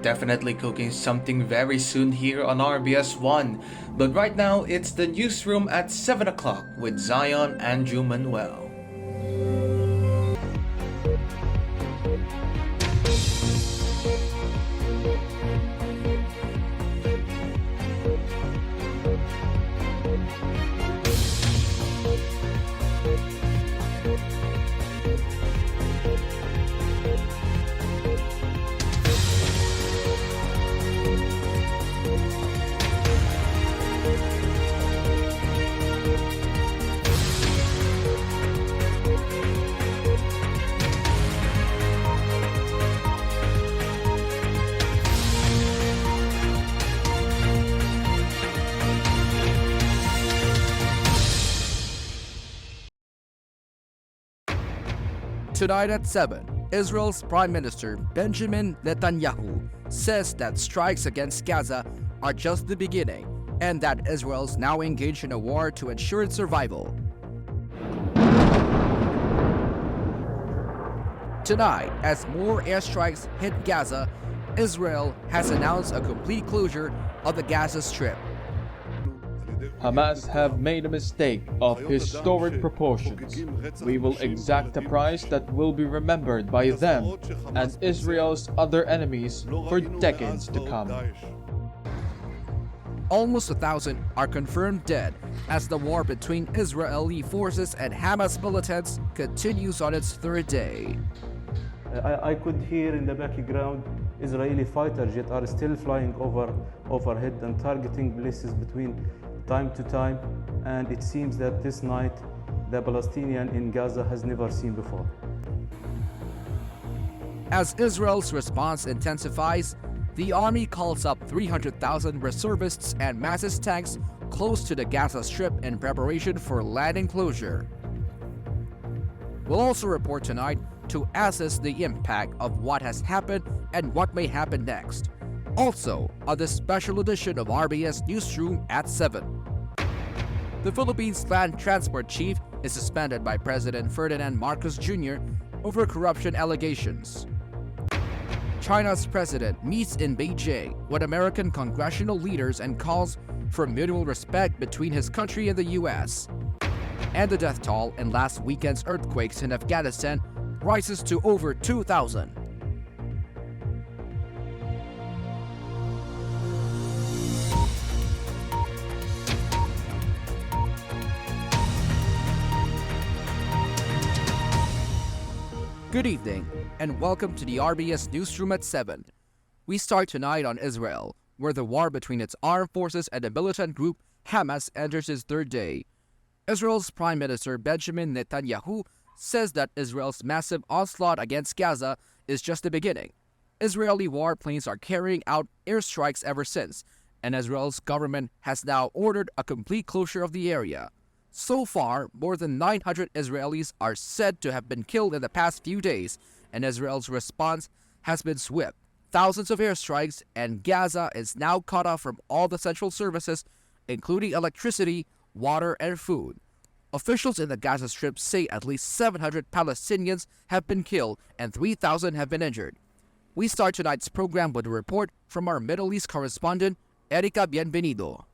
definitely cooking something very soon here on RBS1. But right now, it's the newsroom at 7 o'clock with Zion, Andrew, Manuel. Tonight at 7, Israel's Prime Minister Benjamin Netanyahu says that strikes against Gaza are just the beginning and that Israel's now engaged in a war to ensure its survival. Tonight, as more airstrikes hit Gaza, Israel has announced a complete closure of the Gaza Strip. Hamas have made a mistake of historic proportions. We will exact a price that will be remembered by them and Israel's other enemies for decades to come. Almost 1,000 are confirmed dead as the war between Israeli forces and Hamas militants continues on its third day. I could hear in the background Israeli fighter jets are still flying overhead and targeting places between time to time, and it seems that this night the Palestinian in Gaza has never seen before. As Israel's response intensifies, the army calls up 300,000 reservists and masses tanks close to the Gaza Strip in preparation for land enclosure. We'll also report tonight to assess the impact of what has happened and what may happen next. Also, on this special edition of RBS Newsroom at 7. The Philippines Land Transport Chief is suspended by President Ferdinand Marcos Jr. over corruption allegations. China's president meets in Beijing with American congressional leaders and calls for mutual respect between his country and the U.S. And the death toll in last weekend's earthquakes in Afghanistan rises to over 2,000. Good evening, and welcome to the RBS Newsroom at 7. We start tonight on Israel, where the war between its armed forces and the militant group Hamas enters its third day. Israel's Prime Minister Benjamin Netanyahu says that Israel's massive onslaught against Gaza is just the beginning. Israeli warplanes are carrying out airstrikes ever since, and Israel's government has now ordered a complete closure of the area. So far, more than 900 Israelis are said to have been killed in the past few days, and Israel's response has been swift. Thousands of airstrikes, and Gaza is now cut off from all the central services, including electricity, water, and food. Officials in the Gaza Strip say at least 700 Palestinians have been killed and 3,000 have been injured. We start tonight's program with a report from our Middle East correspondent, Erika Bienvenido.